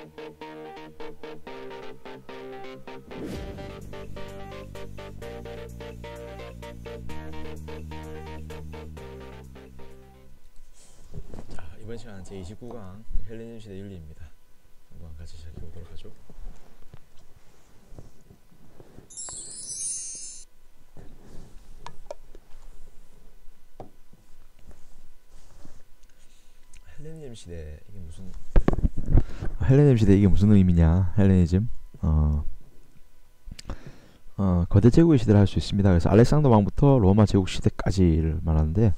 이번 시간은 제29강 헬레니즘 시대 윤리입니다. 한번 같이 시작해 보도록 하죠. 헬레니즘 시대 이게 무슨 의미냐? 헬레니즘 거대 제국의 시대를 할 수 있습니다. 그래서 알렉산더 왕부터 로마 제국 시대까지를 말하는데,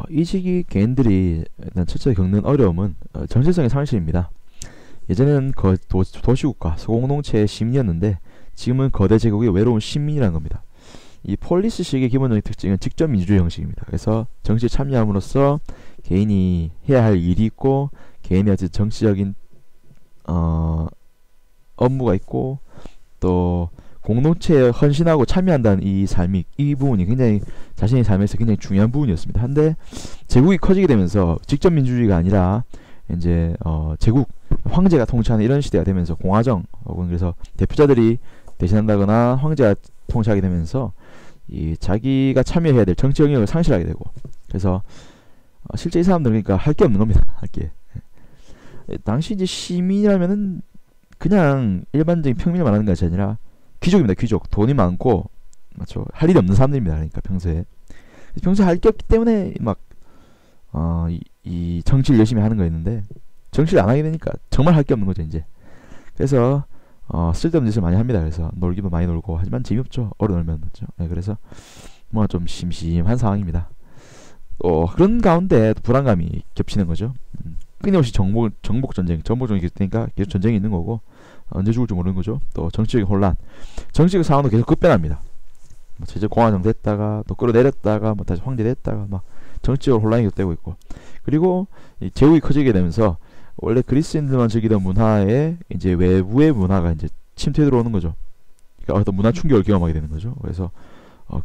이 시기 개인들이 일단 첫째 겪는 어려움은 정체성의 상실입니다. 예전에는 도시국가, 소공동체의 시민이었는데 지금은 거대 제국의 외로운 시민이라는 겁니다. 이 폴리스식의 기본적인 특징은 직접 민주주의 형식입니다. 그래서 정치에 참여함으로써 개인이 해야 할 일이 있고, 개인의 어떤 정치적인 업무가 있고, 또 공동체에 헌신하고 참여한다는 이 부분이 굉장히 자신의 삶에서 굉장히 중요한 부분이었습니다. 한데 제국이 커지게 되면서 직접 민주주의가 아니라 이제 제국 황제가 통치하는 이런 시대가 되면서 공화정 혹은 그래서 대표자들이 대신한다거나 황제가 통치하게 되면서 이 자기가 참여해야 될 정치 영역을 상실하게 되고, 그래서 실제 이 사람들은 그러니까 할 게 없는 겁니다. 할 게. 당시 이제 시민이라면은 그냥 일반적인 평민을 말하는 것이 아니라 귀족입니다. 귀족. 돈이 많고, 맞죠? 할 일이 없는 사람들입니다. 그러니까 평소에 할 게 없기 때문에 막 이 정치를 열심히 하는 거였는데, 정치를 안 하게 되니까 정말 할 게 없는 거죠 이제. 그래서 쓸데없는 짓을 많이 합니다. 그래서 놀기도 많이 놀고, 하지만 재미없죠. 어려 놀면, 맞죠? 네, 그래서 뭔가 좀 심심한 상황입니다. 그런 가운데 불안감이 겹치는 거죠. 끊임없이 정복 전쟁이 계속되니까 계속 전쟁이 있는 거고, 언제 죽을지 모르는 거죠. 또 정치적인 혼란, 정치적 상황도 계속 급변합니다. 제재 공화정 됐다가 또 끌어내렸다가 다시 황제 됐다가 막 정치적 혼란이 계속되고 있고, 그리고 이 제국이 커지게 되면서 원래 그리스인들만 즐기던 문화에 이제 외부의 문화가 이제 침투해 들어오는 거죠. 그러니까 어떤 문화 충격을 경험하게 되는 거죠. 그래서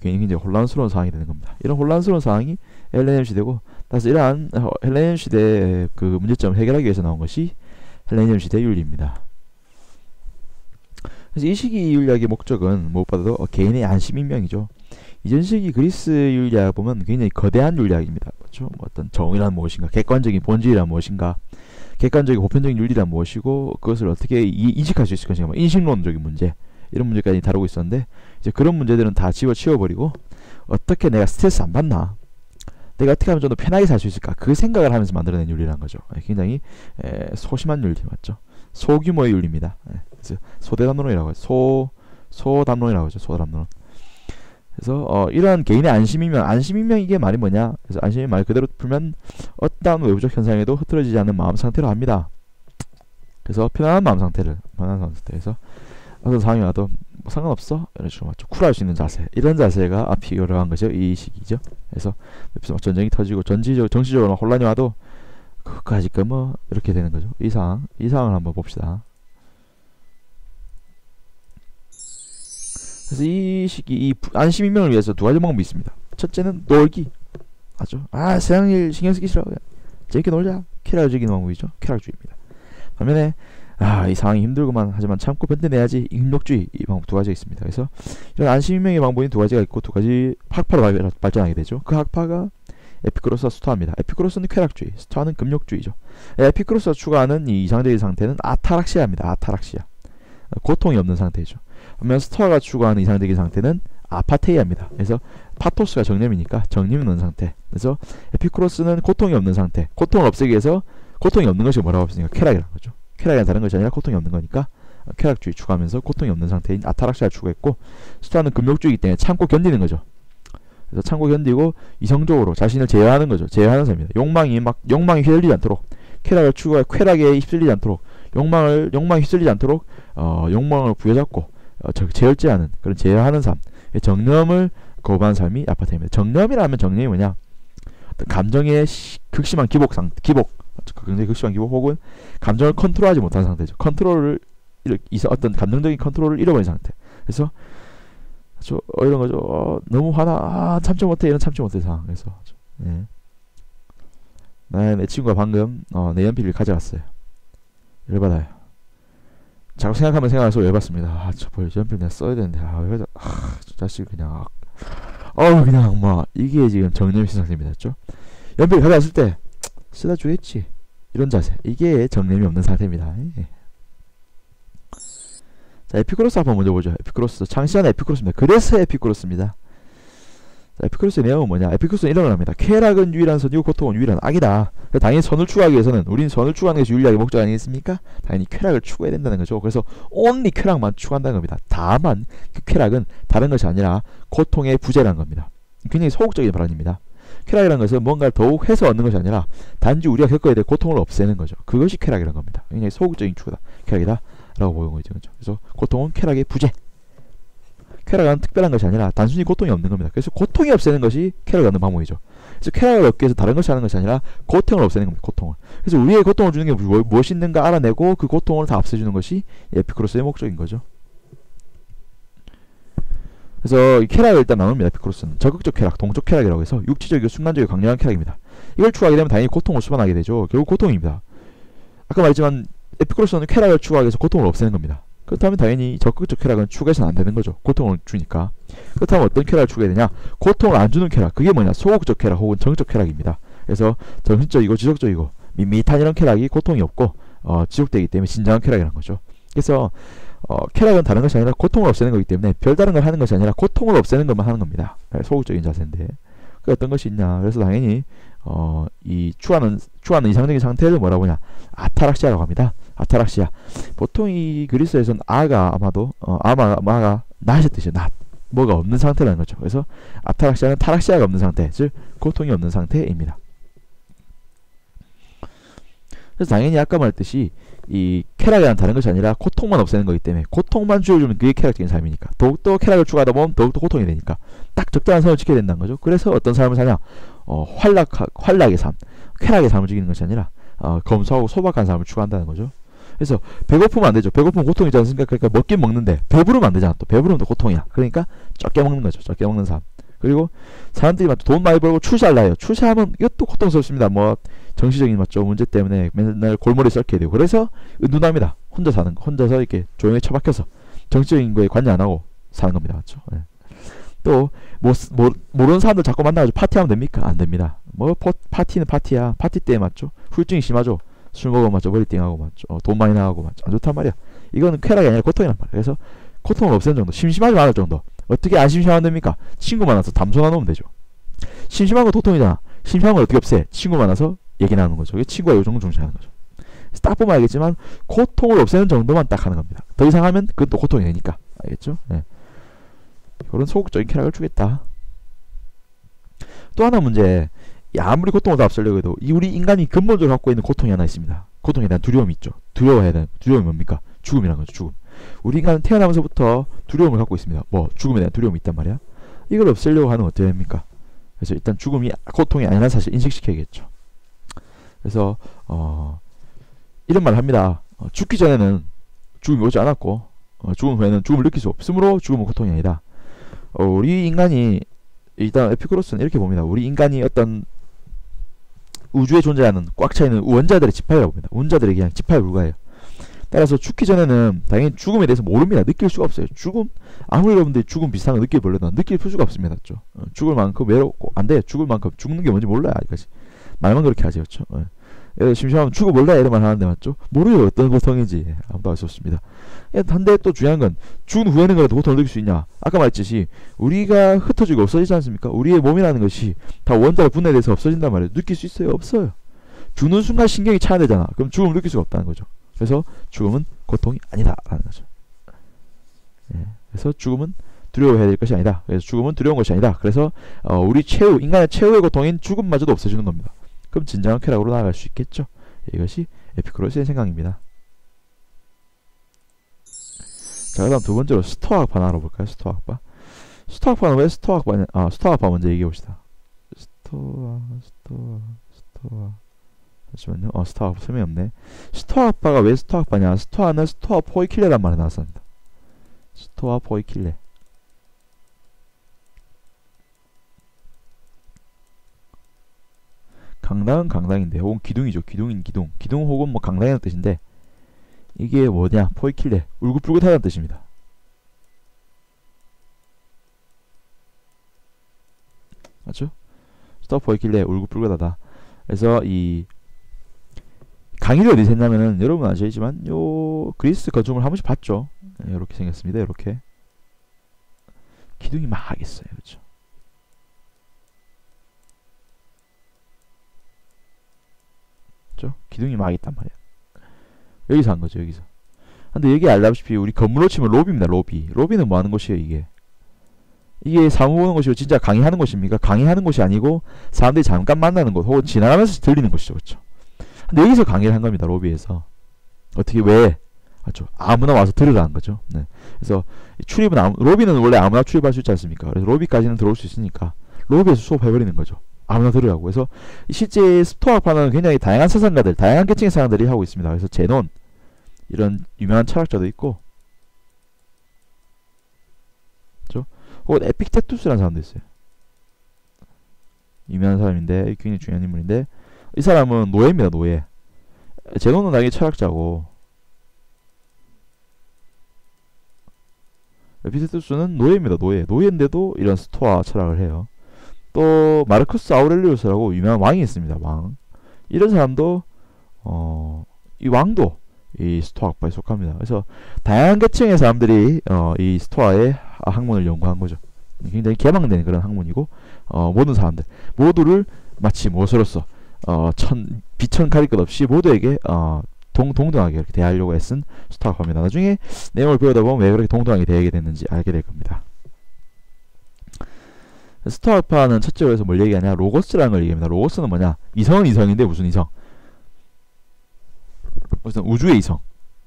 굉장히 이제 혼란스러운 상황이 되는 겁니다. 이런 혼란스러운 상황이 헬레니즘 시대고, 따라서 이러한 헬레니즘 시대의 그 문제점을 해결하기 위해서 나온 것이 헬레니즘 시대 윤리입니다. 그래서 이 시기 윤리학의 목적은 무엇보다도 개인의 안심인명이죠. 이전 시기 그리스 윤리학 보면 굉장히 거대한 윤리학입니다. 그렇죠? 어떤 정의란 무엇인가, 객관적인 본질이란 무엇인가, 객관적인 보편적인 윤리란 무엇이고, 그것을 어떻게 인식할 수 있을 것인가, 인식론적인 문제, 이런 문제까지 다루고 있었는데, 이제 그런 문제들은 다 치워버리고, 어떻게 내가 스트레스 안 받나, 내가 어떻게 하면 좀 더 편하게 살 수 있을까, 그 생각을 하면서 만들어낸 윤리라는 거죠. 굉장히 소심한 윤리, 맞죠? 소규모의 윤리입니다. 그래서 소대담론이라고 하죠. 소담론이라고 하죠. 소담론. 그래서 이러한 개인의 안심인명, 이게 말이 뭐냐? 그래서 안심이 말 그대로 풀면 어떠한 외부적 현상에도 흐트러지지 않는 마음 상태로 합니다. 그래서 편안한 마음 상태에서 어떤 상황이 와도 뭐 상관없어, 이런 식으로 맞죠. 쿨할 수 있는 자세, 이런 자세가 필요한 것이죠. 이 시기죠. 그래서 옆에서 막 전쟁이 터지고 정치적으로 혼란이 와도 그까짓 거 뭐 이렇게 되는 거죠. 이 상황을 한번 봅시다. 그래서 이 시기 이 안심인명을 위해서 두 가지 방법이 있습니다. 첫째는 놀기, 맞죠? 세상 일 신경 쓰기 싫어, 재밌게 놀자, 쾌락을 즐기는 방법이죠. 쾌락주의입니다. 반면에 이 상황이 힘들구만, 하지만 참고 견뎌내야지, 인력주의, 이 방법 두 가지가 있습니다. 그래서 이런 안심인명의 방법이 두 가지가 있고, 두 가지 학파로 발전하게 되죠. 그 학파가 에피쿠로스와 스토아입니다. 에피쿠로스는 쾌락주의, 스토아는 금욕주의죠. 에피쿠로스가 추구하는 이 이상적인 상태는 아타락시아입니다. 아타락시아, 고통이 없는 상태죠. 반면 스토아가 추구하는 이상적인 상태는 아파테이아입니다. 그래서 파토스가 정념이니까 정념이 없는 상태. 그래서 에피쿠로스는 고통이 없는 상태, 고통을 없애기 위해서 고통이 없는 것이 뭐라고 했으니까 쾌락이라는 거죠. 쾌락이란 다른 것이 아니라 고통이 없는 거니까 쾌락주의 추구하면서 고통이 없는 상태인 아타락시아를 추구했고, 스토아는 금욕주의이기 때문에 참고 견디는 거죠. 그래서 참고 견디고 이성적으로 자신을 제어하는 거죠. 제어하는 삶입니다. 욕망이 휘둘리지 않도록, 쾌락을 추구해 쾌락에 휩쓸리지 않도록, 욕망에 휩쓸리지 않도록 욕망을 부여잡고 제어제하는 그런 제어하는 삶, 정념을 거부하는 삶이 아파트입니다. 정념이라면 정념이 뭐냐? 어떤 감정의 극심한 기복, 굉장히 극심한 기복 혹은 감정을 컨트롤하지 못한 상태죠. 어떤 감정적인 컨트롤을 잃어버린 상태. 그래서 이런 거죠. 너무 화나, 참지 못해, 이런 참지 못해 상황. 그래서 내 친구가 방금 내 연필을 가져갔어요. 열받아요. 자꾸 생각하면 생각할수록 열받습니다. 아, 저 연필 내가 써야 되는데, 저 자식 그냥, 그냥 뭐 이게 지금 정념신 상태입니다. 죠 연필 가져왔을 때 쓰다 주겠지. 이런 자세. 이게 정념이 없는 상태입니다. 자, 에피쿠로스 한번 먼저 보죠. 에피쿠로스. 창시한 에피쿠로스입니다. 그래서 에피쿠로스입니다. 자, 에피쿠로스의 내용은 뭐냐? 에피쿠로스는 이런 걸 합니다. 쾌락은 유일한 선이고 고통은 유일한 악이다. 당연히 선을 추구하기 위해서는 우리는 선을 추구하는 것이 윤리학의 목적 아니겠습니까? 당연히 쾌락을 추구해야 된다는 거죠. 그래서 only 쾌락만 추구한다는 겁니다. 다만 그 쾌락은 다른 것이 아니라 고통의 부재라는 겁니다. 굉장히 소극적인 발언입니다. 쾌락이라는 것은 뭔가를 더욱 해서 얻는 것이 아니라 단지 우리가 겪어야 될 고통을 없애는 거죠. 그것이 쾌락이라는 겁니다. 굉장히 소극적인 추구다. 쾌락이다. 라고 보는 거죠. 그래서 고통은 쾌락의 부재. 쾌락은 특별한 것이 아니라 단순히 고통이 없는 겁니다. 그래서 고통이 없애는 것이 쾌락을 얻는 방법이죠. 그래서 쾌락을 얻기 위해서 다른 것이 하는 것이 아니라 고통을 없애는 겁니다. 고통을. 그래서 우리의 고통을 주는 게 무엇이 있는가 알아내고 그 고통을 다 없애주는 것이 에피쿠로스의 목적인 거죠. 그래서 이 쾌락을 일단 나눕니다. 에피쿠로스는 적극적 쾌락, 동적 쾌락이라고 해서 육체적이고 순간적이고 강력한 쾌락입니다. 이걸 추구하게 되면 당연히 고통을 수반하게 되죠. 결국 고통입니다. 아까 말했지만 에피쿠로스는 쾌락을 추구하기 위해서 고통을 없애는 겁니다. 그렇다면 당연히 적극적 쾌락은 추구해서는 안 되는 거죠. 고통을 주니까. 그렇다면 어떤 쾌락을 추구해야 되냐? 고통을 안 주는 쾌락. 그게 뭐냐? 소극적 쾌락 혹은 정적 쾌락입니다. 그래서 정신적이고 지속적이고 밋밋한 이런 쾌락이 고통이 없고 지속되기 때문에 진정한 쾌락이라는 거죠. 그래서 쾌락은 다른 것이 아니라 고통을 없애는 거기 때문에 별다른 걸 하는 것이 아니라 고통을 없애는 것만 하는 겁니다. 소극적인 자세인데 그 어떤 것이 있냐? 그래서 당연히 이 추구하는 이상적인 상태를 뭐라고 하냐? 아타락시아라고 합니다. 아타락시아. 보통 이 그리스에서는 아가 아마도 아마가 낫의 뜻이에요. 낫. 뭐가 없는 상태라는 거죠. 그래서 아타락시아는 타락시아가 없는 상태, 즉 고통이 없는 상태입니다. 그래서 당연히 아까 말했듯이 이 쾌락이란 다른 것이 아니라 고통만 없애는 거기 때문에 고통만 줄여주면 그게 쾌락적인 삶이니까 더욱더 쾌락을 추구하다 보면 더욱더 고통이 되니까 딱 적당한 선을 지켜야 된다는 거죠. 그래서 어떤 삶을 사냐? 활락의 삶, 쾌락의 삶을 즐기는 것이 아니라 검소하고 소박한 삶을 추구한다는 거죠. 그래서 배고프면 안 되죠. 배고프면 고통이지 않습니까? 그러니까 먹긴 먹는데 배부르면 안 되잖아. 또 배부르면 또 고통이야. 그러니까 적게 먹는 거죠. 적게 먹는 삶. 그리고 사람들이 돈 많이 벌고 출세하려 해요. 출세하면 이것도 고통스럽습니다. 뭐 정치적인 문제 때문에 맨날 골머리 썩게 되고 그래서 은둔합니다. 혼자 사는 거. 혼자서 이렇게 조용히 처박혀서 정치적인 거에 관여 안 하고 사는 겁니다. 맞죠? 네. 또 모르는 사람들 자꾸 만나가지고 파티하면 됩니까? 안 됩니다. 파티는 파티야. 파티 때 맞죠? 후유증이 심하죠. 술 먹으면 맞죠? 머리 띵하고 맞죠? 돈 많이 나가고 맞죠? 안 좋단 말이야. 이거는 쾌락이 아니라 고통이란 말이야. 그래서 고통을 없애는 정도, 심심하지 않을 정도. 어떻게 안 심심하면 됩니까? 친구 만나서 담소 나누면 되죠. 심심한 거 고통이잖아. 심심한 걸 어떻게 없애? 친구 만나서 얘기 나누는 거죠. 이게 친구가 요 정도 중시하는 거죠. 딱 보면 알겠지만 고통을 없애는 정도만 딱 하는 겁니다. 더 이상 하면 그건 또 고통이 되니까. 알겠죠? 네. 이런 소극적인 쾌락을 주겠다. 또 하나 문제. 아무리 고통을 다 없애려고 해도 우리 인간이 근본적으로 갖고 있는 고통이 하나 있습니다. 고통에 대한 두려움이 있죠. 두려워해야 되는 두려움이 뭡니까? 죽음이라는 거죠. 죽음. 우리 인간은 태어나면서부터 두려움을 갖고 있습니다. 죽음에 대한 두려움이 있단 말이야. 이걸 없애려고 하는 어떻게 됩니까? 그래서 일단 죽음이 고통이 아니라는 사실 인식시켜야겠죠. 그래서 이런 말을 합니다. 죽기 전에는 죽음이 오지 않았고 죽음 후에는 죽음을 느낄 수 없으므로 죽음은 고통이 아니다. 우리 인간이 일단 에피쿠로스는 이렇게 봅니다. 우리 인간이 어떤 우주에 존재하는 꽉 차있는 원자들의 지파이라고 봅니다. 원자들이 그냥 지파에 불과해요. 따라서 죽기 전에는 당연히 죽음에 대해서 모릅니다. 느낄 수가 없어요. 죽음, 아무리 여러분들이 죽음 비슷한 거 느껴보려도 느낄 수가 없습니다. 죽을 만큼 외롭고 안 돼요. 죽을 만큼 죽는 게 뭔지 몰라요. 아직까지 말만 그렇게 하지. 그렇죠? 심심하면 죽어 몰라 이런 말 하는데 맞죠? 모르요. 어떤 고통인지 아무도 알 수 없습니다. 한데 또 중요한 건 죽은 후에는 그래도 고통을 느낄 수 있냐? 아까 말했듯이 우리가 흩어지고 없어지지 않습니까? 우리의 몸이라는 것이 다 원자로 분해돼서 없어진단 말이에요. 느낄 수 있어요? 없어요. 죽는 순간 신경이 차야 되잖아. 그럼 죽음을 느낄 수가 없다는 거죠. 그래서 죽음은 고통이 아니다라는 거죠. 그래서 죽음은 두려워해야 될 것이 아니다. 그래서 죽음은 두려운 것이 아니다. 그래서 우리 인간의 최후의 고통인 죽음마저도 없애주는 겁니다. 그럼 진정한 쾌락으로 나아갈 수 있겠죠. 이것이 에피쿠로스의 생각입니다. 자, 그 다음 두 번째로 스토아학파 알아볼까요? 스토아학파. 스토아학파는 왜 스토아학파냐? 스토아학파 먼저 얘기해봅시다. 스토아. 잠시만요. 스토아학파 설명이 없네. 스토아학파가 왜 스토아학파냐? 스토아는 스토아 포이킬레란 말이 나왔습니다. 스토아 포이킬레. 강당은 강당인데 혹은 기둥이죠. 기둥인 기둥. 기둥 혹은 뭐 강당이라는 뜻인데 이게 뭐냐? 포이킬레, 울긋불긋하다는 뜻입니다. 맞죠? 스톱 포이킬레, 울긋불긋하다. 그래서 이 강의를 어디서 했냐면은 여러분 아시겠지만 요 그리스 건축물 한 번씩 봤죠? 이렇게 생겼습니다. 이렇게 기둥이 막 있어요. 그렇죠? 그렇죠? 기둥이 막 있단 말이야. 여기서 한 거죠. 여기서. 근데 여기 알다시피 우리 건물로 치면 로비입니다. 로비. 로비는 뭐 하는 곳이에요? 이게 사무 보는 곳이고 진짜 강의하는 곳입니까? 강의하는 곳이 아니고 사람들이 잠깐 만나는 곳 혹은 지나가면서 들리는 곳이죠. 그렇죠? 근데 여기서 강의를 한 겁니다. 로비에서. 어떻게 왜? 맞죠? 아무나 와서 들으라는 거죠. 네. 그래서 출입은 로비는 원래 아무나 출입할 수 있지 않습니까? 그래서 로비까지는 들어올 수 있으니까 로비에서 수업해버리는 거죠. 아무나 들으라고. 그래서 실제 스토아파는 굉장히 다양한 사상가들, 다양한 계층의 사람들이 하고 있습니다. 그래서 제논 이런 유명한 철학자도 있고, 그렇죠? 혹은 에픽테투스라는 사람도 있어요. 유명한 사람인데 굉장히 중요한 인물인데 이 사람은 노예입니다. 노예. 제논은 나중에 철학자고 에피테투스는 노예입니다. 노예. 노예인데도 이런 스토아 철학을 해요. 또 마르쿠스 아우렐리우스라고 유명한 왕이 있습니다. 왕. 이런 사람도 이 왕도 이 스토아학파에 속합니다. 그래서 다양한 계층의 사람들이 이 스토아의 학문을 연구한 거죠. 굉장히 개방된 그런 학문이고 모든 사람들 모두를 마치 무엇으로서 비천 가릴 것 없이 모두에게 동등하게 이렇게 대하려고 애쓴 스토아학파입니다. 나중에 내용을 배우다 보면 왜 그렇게 동등하게 대하게 됐는지 알게 될 겁니다. 스토아학파는 첫째로 해서 뭘 얘기하냐? 로고스라는 걸 얘기합니다. 로고스는 뭐냐? 이성은 이성인데 무슨 이성? 무슨 우주의 이성,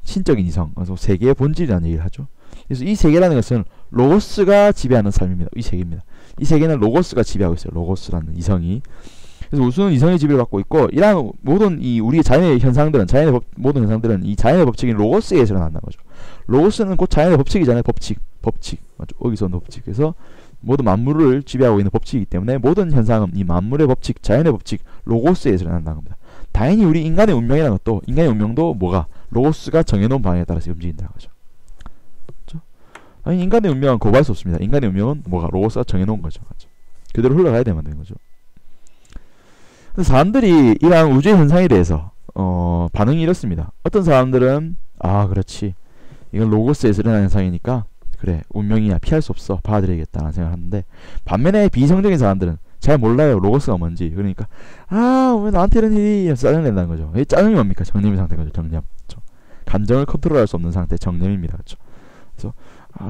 신적인 이성, 그래서 세계의 본질이라는 얘기를 하죠. 그래서 이 세계라는 것은 로고스가 지배하는 삶입니다. 이 세계입니다. 이 세계는 로고스가 지배하고 있어요. 로고스라는 이성이. 그래서 우주는 이성의 지배를 받고 있고, 이러한 모든 이 우리의 자연의 현상들은, 모든 현상들은 이 자연의 법칙인 로고스에 의해서 일어난다는 거죠. 로고스는 곧 자연의 법칙이잖아요. 법칙, 맞죠? 여기서 법칙. 그래서 모든 만물을 지배하고 있는 법칙이기 때문에 모든 현상은 이 만물의 법칙, 자연의 법칙, 로고스에 의해서 일어난다는 겁니다. 당연히 우리 인간의 운명이라는 것도, 인간의 운명도 뭐가? 로고스가 정해놓은 방향에 따라서 움직인다는 거죠. 그렇죠? 아니, 인간의 운명은 거부할 수 없습니다. 인간의 운명은 뭐가? 로고스가 정해놓은 거죠. 그렇죠? 그대로 흘러가야 되는 거죠. 근데 사람들이 이러한 우주의 현상에 대해서 반응이 이렇습니다. 어떤 사람들은 그렇지, 이건 로고스에서 일어나는 현상이니까 그래, 운명이야, 피할 수 없어, 받아들여야겠다는 생각을 하는데, 반면에 비이성적인 사람들은 잘 몰라요, 로고스가 뭔지. 그러니까 왜 나한테 이런 일이 짜증낸다는 거죠. 이 짜증이 뭡니까? 정념의 상태인 거죠. 정념. 그렇죠? 감정을 컨트롤할 수 없는 상태, 정념입니다. 그렇죠? 그래서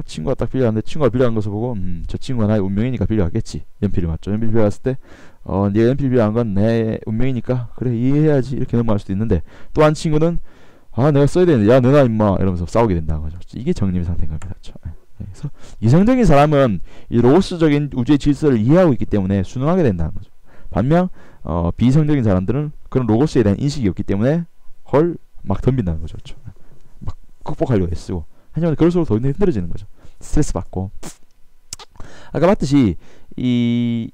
친구가 딱 빌려왔는데, 친구가 빌려간 것을 보고 저 친구가 나의 운명이니까 빌려왔겠지. 연필이 맞죠? 연필 빌려왔을 때 네가 연필 빌려간 건 내 운명이니까 그래, 이해해야지, 이렇게 넘어갈 수도 있는데, 또 한 친구는 내가 써야 되는데, 야 너나 임마, 이러면서 싸우게 된다는 거죠. 이게 정념의 상태인 겁니다. 그렇죠? 그래서 이성적인 사람은 이 로고스적인 우주의 질서를 이해하고 있기 때문에 순응하게 된다는 거죠. 반면 비이성적인 사람들은 그런 로고스에 대한 인식이 없기 때문에 막 덤빈다는 거죠. 그렇죠? 막 극복하려고 애쓰고, 하지만 그럴수록 더 힘들어지는 거죠. 스트레스 받고. 아까 봤듯이 이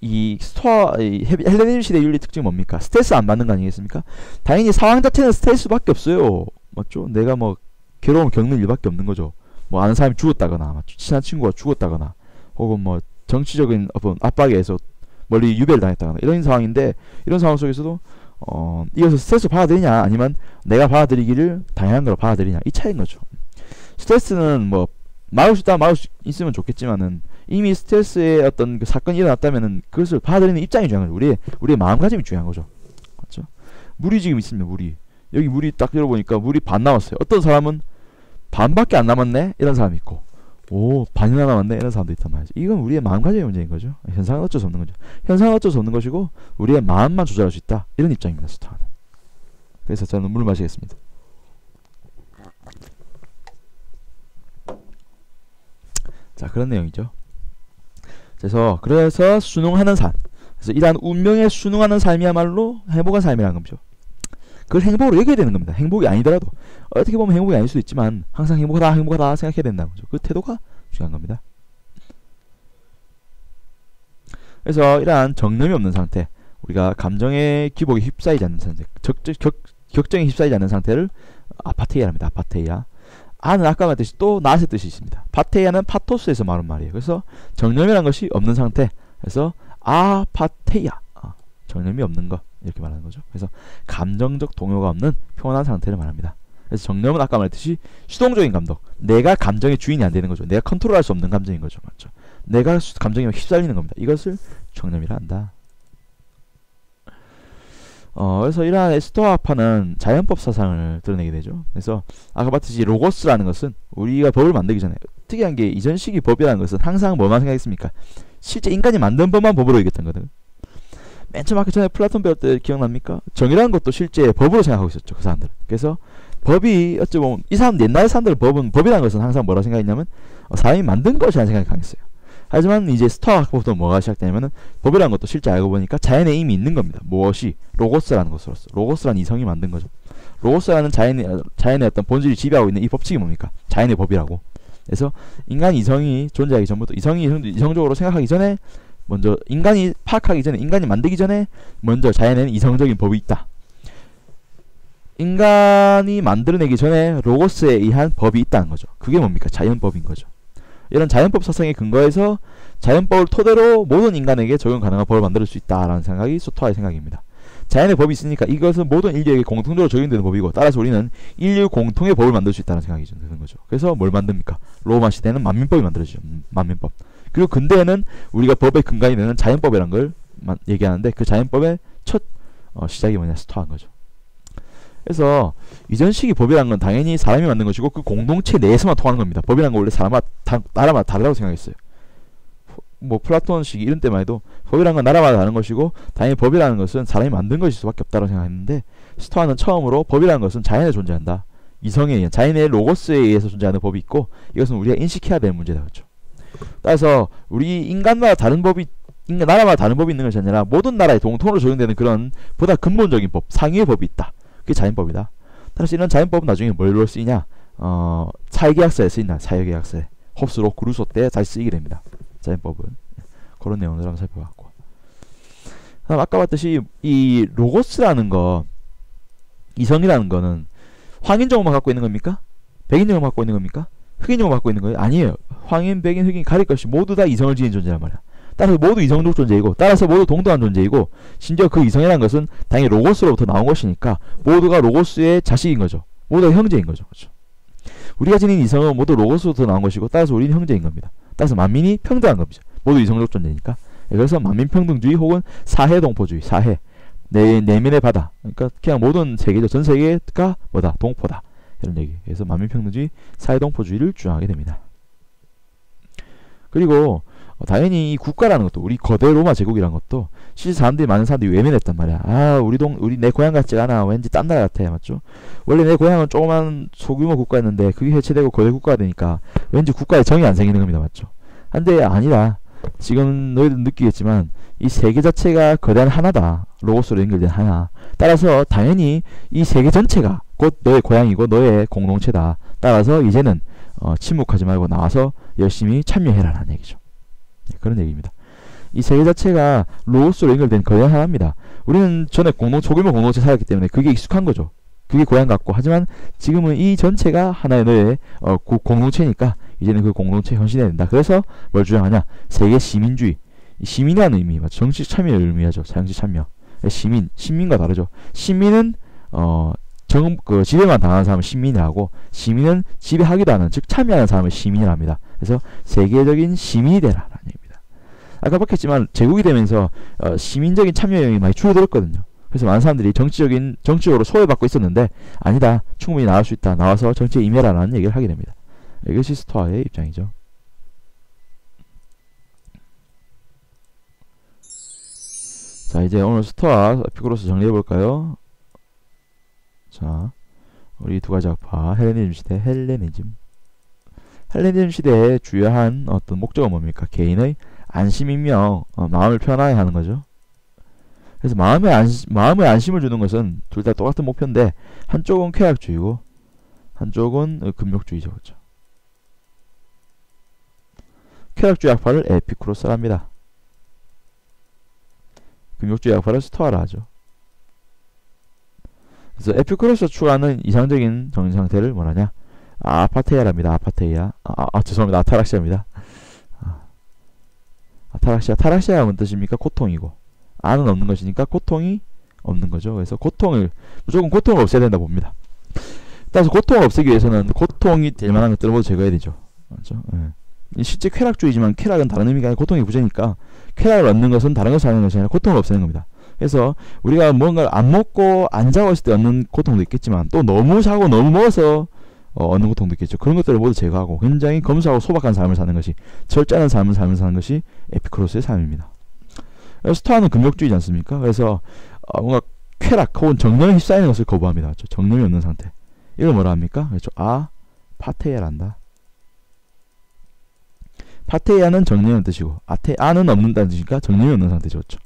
헬레니즘 시대 윤리 특징이 뭡니까? 스트레스 안 받는 거 아니겠습니까? 당연히 상황 자체는 스트레스밖에 없어요. 맞죠? 내가 뭐 괴로움을 겪는 일밖에 없는 거죠. 뭐 아는 사람이 죽었다거나, 친한 친구가 죽었다거나, 혹은 뭐 정치적인 어떤 압박에 의해서 멀리 유배를 당했다거나, 이런 상황인데, 이런 상황 속에서도 이것을 스트레스 받아들이냐, 아니면 내가 받아들이기를 당연한 걸 받아들이냐, 이 차이인 거죠. 스트레스는 뭐 막을 수 있다, 막을 수 있으면 좋겠지만은, 이미 스트레스의 어떤 그 사건이 일어났다면은 그것을 받아들이는 입장이 중요한 거죠. 우리의 마음가짐이 중요한 거죠. 맞죠? 물이 지금 있습니다. 여기 물이 딱 열어보니까 물이 반 남았어요. 어떤 사람은 반밖에 안 남았네? 이런 사람이 있고, 반이나 남았네? 이런 사람도 있단 말이죠. 이건 우리의 마음가짐의 문제인 거죠. 현상은 어쩔 수 없는 거죠. 현상은 어쩔 수 없는 것이고, 우리의 마음만 조절할 수 있다, 이런 입장입니다. 스토아는. 그래서 저는 물을 마시겠습니다. 자, 그런 내용이죠. 그래서 순응하는 삶. 그래서 이러한 운명에 순응하는 삶이야말로 행복한 삶이라는 거죠. 그걸 행복으로 여겨야 되는 겁니다. 행복이 아니더라도, 어떻게 보면 행복이 아닐 수도 있지만 항상 행복하다 생각해야 된다는 거죠. 그 태도가 중요한 겁니다. 그래서 이러한 정념이 없는 상태, 우리가 감정의 기복에 휩싸이지 않는 상태, 격정에 휩싸이지 않는 상태를 아파테이아랍니다. 아파테이아. 아는 아까 말했듯이 또 낫의 뜻이 있습니다. 파테이아는 파토스에서 말한 말이에요. 그래서 정념이라는 것이 없는 상태. 그래서 아파테이아. 정념이 없는 것. 이렇게 말하는 거죠. 그래서 감정적 동요가 없는 평온한 상태를 말합니다. 그래서 정념은 아까 말했듯이 수동적인 감정. 내가 감정의 주인이 안 되는 거죠. 내가 컨트롤할 수 없는 감정인 거죠. 맞죠? 내가 감정에 휩쓸리는 겁니다. 이것을 정념이라 한다. 그래서 이러한 스토아파는 자연법 사상을 드러내게 되죠. 그래서 아까 봤듯이 로고스라는 것은 우리가 법을 만들기 전에 특이한 게 이전 시기 법이라는 것은 항상 뭐만 생각했습니까? 실제 인간이 만든 법만 법으로 여겼던 거든. 맨 처음 아까 전에 플라톤 배울 때 기억납니까? 정이라는 것도 실제 법으로 생각하고 있었죠. 그 사람들은. 그래서 법이 어찌 보면 이 사람 옛날 사람들 법이라는 것은 항상 뭐라 생각했냐면 사람이 만든 것이라는 생각이 강했어요. 하지만 이제 스토아학부터 뭐가 시작되냐면은 법이라는 것도 실제 알고 보니까 자연에 이미 있는 겁니다. 무엇이? 로고스라는 것으로서. 로고스라는 이성이 만든 거죠. 로고스라는 자연의 어떤 본질이 지배하고 있는 이 법칙이 뭡니까? 자연의 법이라고. 그래서 인간 이성이 존재하기 전부터 이성적으로 생각하기 전에 먼저 인간이 파악하기 전에 인간이 만들기 전에 먼저 자연에는 이성적인 법이 있다. 인간이 만들어내기 전에 로고스에 의한 법이 있다는 거죠. 그게 뭡니까? 자연법인 거죠. 이런 자연법 사상에 근거해서 자연법을 토대로 모든 인간에게 적용 가능한 법을 만들 수 있다라는 생각이 스토아의 생각입니다. 자연의 법이 있으니까 이것은 모든 인류에게 공통적으로 적용되는 법이고 따라서 우리는 인류 공통의 법을 만들 수 있다는 생각이 드는 거죠. 그래서 뭘 만듭니까? 로마 시대는 만민법이 만들어지죠. 만민법. 그리고 근대에는 우리가 법의 근간이 되는 자연법이라는 걸 얘기하는데 그 자연법의 첫 시작이 뭐냐? 스토아인 거죠. 그래서 이전 시기 법이라는 건 당연히 사람이 만든 것이고 그 공동체 내에서만 통하는 겁니다. 법이라는 건 원래 나라마다 다르다고 생각했어요. 뭐 플라톤 시기 이런 때만 해도 법이라는 건 나라마다 다른 것이고 당연히 법이라는 것은 사람이 만든 것일 수밖에 없다고 생각했는데 스토아는 처음으로 법이라는 것은 자연에 존재한다. 이성에 의한 자연의 로고스에 의해서 존재하는 법이 있고 이것은 우리가 인식해야 되는 문제다. 그렇죠. 따라서 우리 인간마다 다른 법이 나라마다 다른 법이 있는 것이 아니라 모든 나라에 동통으로 적용되는 그런 보다 근본적인 법, 상위의 법이 있다. 그게 자연법이다. 따라서 이런 자연법은 나중에 뭘로 쓰이냐? 사회계약서에 쓰인다. 사회계약서에. 홉스로 그루소 때 다시 쓰이게 됩니다. 자연법은. 그런 내용을 한번 살펴봤고. 그다음 아까 봤듯이 이 로고스라는 거, 이성이라는 거는 황인종만 갖고 있는 겁니까? 백인종만 갖고 있는 겁니까? 흑인종만 갖고 있는 거예요? 아니에요. 황인, 백인, 흑인 가릴 것이 모두 다 이성을 지닌 존재란 말이야. 따라서 모두 이성적 존재이고 따라서 모두 동등한 존재이고 심지어 그 이성이라는 것은 당연히 로고스로부터 나온 것이니까 모두가 로고스의 자식인 거죠. 모두가 형제인 거죠. 그렇죠? 우리가 지닌 이성은 모두 로고스로부터 나온 것이고 따라서 우리는 형제인 겁니다. 따라서 만민이 평등한 겁니다. 모두 이성적 존재니까. 그래서 만민평등주의 혹은 사해동포주의. 사해. 내면의 바다. 그러니까 그냥 모든 세계죠. 전 세계가 뭐다? 동포다. 이런 얘기. 그래서 만민평등주의, 사해동포주의를 주장하게 됩니다. 그리고 당연히 이 국가라는 것도 우리 거대 로마 제국이라는 것도 실제 많은 사람들이 외면했단 말이야. 우리 내 고향 같지가 않아. 왠지 딴 나라 같아. 맞죠? 원래 내 고향은 조그만 소규모 국가였는데 그게 해체되고 거대 국가가 되니까 왠지 국가에 정이 안 생기는 겁니다. 맞죠? 한데 아니라 지금 너희들 느끼겠지만 이 세계 자체가 거대한 하나다. 로고스로 연결된 하나. 따라서 당연히 이 세계 전체가 곧 너의 고향이고 너의 공동체다. 따라서 이제는 침묵하지 말고 나와서 열심히 참여해라 라는 얘기죠. 그런 얘기입니다. 이 세계 자체가 로고스로 연결된 거대한 하나입니다. 우리는 전에 소규모 공동체 살았기 때문에 그게 익숙한 거죠. 그게 고향 같고. 하지만 지금은 이 전체가 하나의 너의 공동체니까 이제는 그 공동체에 헌신해야 된다. 그래서 뭘 주장하냐? 세계 시민주의. 시민이라는 의미, 정치 참여를 의미하죠. 정치 참여. 시민과 다르죠. 시민은 지배만 당하는 사람을 시민이라고, 시민은 지배하기도 하는, 즉 참여하는 사람을 시민이라 합니다. 그래서 세계적인 시민이 되라 라는 얘기입니다. 아까 봤겠지만 제국이 되면서 시민적인 참여형이 많이 줄어들었거든요. 그래서 많은 사람들이 정치적으로 소외받고 있었는데 아니다. 충분히 나올 수 있다. 나와서 정치에 임해라 라는 얘기를 하게 됩니다. 이것이 스토아의 입장이죠. 자, 이제 오늘 스토아 에피쿠로스 정리해볼까요? 자, 우리 두 가지 학파, 헬레니즘 시대, 헬레니즘 시대의 주요한 어떤 목적은 뭡니까? 개인의 안심이며 마음을 편하게 하는 거죠. 그래서 마음의 안심을 주는 것은 둘 다 똑같은 목표인데 한쪽은 쾌락주의고 한쪽은 금욕주의죠. 그렇죠? 쾌락주의 학파를 에피쿠로스랍니다. 금욕주의 학파를 스토아라 하죠. 그래서 에피쿠로스 추구하는 이상적인 정신 상태를 뭐라냐? 아파테이아랍니다. 아파테이아. 죄송합니다. 아타락시아입니다. 아타락시아. 타락시아가 뭔 뜻입니까? 고통이고. 아는 없는 것이니까 고통이 없는 거죠. 그래서 무조건 고통을 없애야 된다 봅니다. 따라서 고통을 없애기 위해서는 고통이 될 만한 것들을 모두 제거해야 되죠. 맞죠? 예. 실제 쾌락주의지만 쾌락은 다른 의미가 아니라 고통의 부재니까 쾌락을 얻는 것은 다른 것을 하는 것이 아니라 고통을 없애는 겁니다. 그래서 우리가 뭔가를 안 먹고 안 자고 있을 때 얻는 고통도 있겠지만 또 너무 자고 너무 먹어서 얻는 고통도 있겠죠. 그런 것들을 모두 제거하고 굉장히 검소하고 소박한 삶을 사는 것이, 절제하는 삶을 사는 것이 에피쿠로스의 삶입니다. 스토아는 금욕주의지 않습니까? 그래서 뭔가 쾌락 혹은 정념에 휩싸이는 것을 거부합니다. 정념이 없는 상태. 이걸 뭐라 합니까? 그렇죠. 파테이아란다. 파테이아는 정념의 뜻이고 아는 없는다는 뜻이니까 정념이 없는 상태죠. 그렇죠.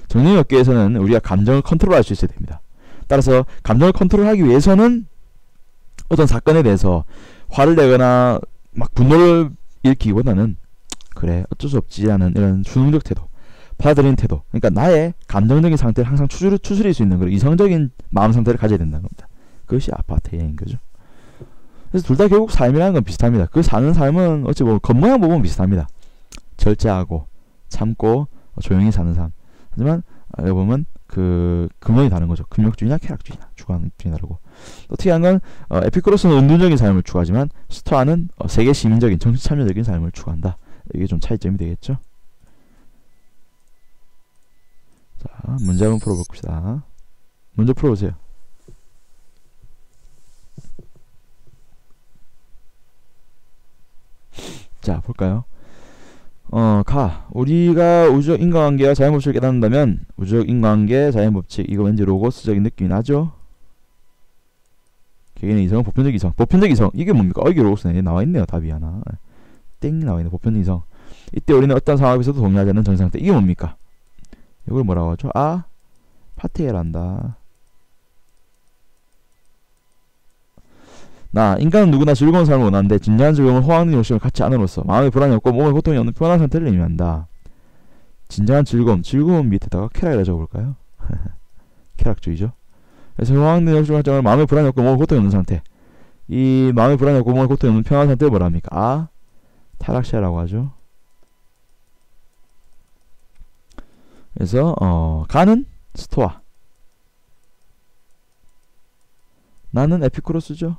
정념이 없기 위해서는 우리가 감정을 컨트롤할 수 있어야 됩니다. 따라서 감정을 컨트롤하기 위해서는 어떤 사건에 대해서 화를 내거나 막 분노를 일으키기보다는 그래 어쩔 수 없지 하는 이런 수능적 태도, 받아들이는 태도, 그러니까 나의 감정적인 상태를 항상 추스릴 수 있는 그런 이성적인 마음 상태를 가져야 된다는 겁니다. 그것이 아파테이아인 거죠. 그래서 둘 다 결국 삶이라는 건 비슷합니다. 그 사는 삶은 어찌 보면 겉모양 보면 비슷합니다. 절제하고 참고 조용히 사는 삶. 하지만 여기 보면 그 근원이 다른 거죠. 금욕주의나 쾌락주의나 추구하는 주의나 다르고, 또 특이한 건 에피쿠로스는 은둔적인 삶을 추구하지만 스토아는 세계 시민적인 정치 참여적인 삶을 추구한다. 이게 좀 차이점이 되겠죠. 자, 문제 한번 풀어봅시다. 먼저 풀어보세요. 자, 볼까요? 우리가 우주적 인과관계와 자연법칙을 깨닫는다면 우주적 인과관계, 자연법칙, 이거 왠지 로고스적인 느낌이 나죠? 개개인의 이성, 보편적 이성. 보편적 이성, 이게 뭡니까? 이게 로고스네. 나와있네요. 답이 하나. 땡 나와있네. 보편적 이성. 이때 우리는 어떤 상황에서도 동의하지 않는 정상태. 이게 뭡니까? 이걸 뭐라고 하죠? 파테이아란다. 인간은 누구나 즐거운 삶을 원하는데 진정한 즐거움은 호황된 욕심을 갖지 않음으로써 마음의 불안이 없고 몸의 고통이 없는 편안한 상태를 의미한다. 진정한 즐거움 밑에다가 쾌락이라 적어볼까요? 쾌락주의죠. 그래서 호황된 욕심을 갖지 않으면 마음의 불안이 없고 몸의 고통이 없는 상태. 이 마음의 불안이 없고 몸의 고통이 없는 편안한 상태를 뭐라 합니까? 타락시아라고 하죠. 그래서 가는 스토아, 나는 에피쿠로스죠.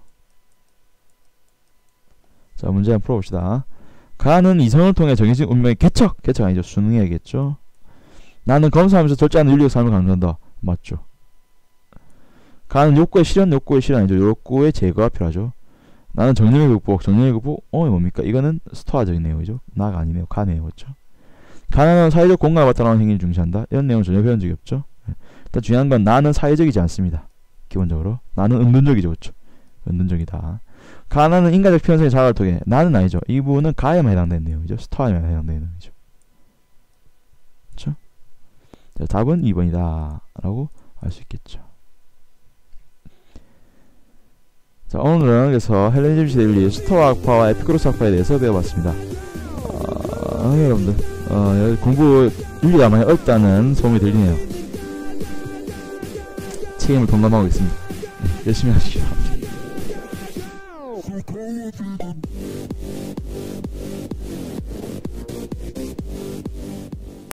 자, 문제 한번 풀어봅시다. 가는 이성을 통해 정해진 운명의 개척 아니죠. 수능해야겠죠. 나는 검사하면서 절제하는 윤리적 삶을 강조한다. 맞죠. 가는 욕구의 실현 아니죠. 욕구의 제거가 필요하죠. 나는 정념의 극복, 뭡니까? 이거는 스토아적인 내용이죠. 나가 아니네요. 가네요. 그렇죠. 가나는 사회적 공감을 바탕으로 행위를 중시한다. 이런 내용은 전혀 배운 적이 없죠. 일단 중요한 건 나는 사회적이지 않습니다. 기본적으로 나는 은둔적이죠. 그렇죠. 은둔적이다. 가나는 인간적 표현성의 자아를 통해, 나는 아니죠. 이 부분은 가에만 해당되는 내용이죠. 스토아에만 해당되는 내용이죠. 그렇죠? 자, 답은 2번이다 라고 알 수 있겠죠. 자, 오늘은 그래서 헬레니즘 시대 윤리, 스토아 학파와 에피쿠로스 학파에 대해서 배워봤습니다. 여러분들 공부 윤리가 많이 어렵다는 소문이 들리네요. 책임을 동감하고 있습니다. 열심히 하시기 바랍니다.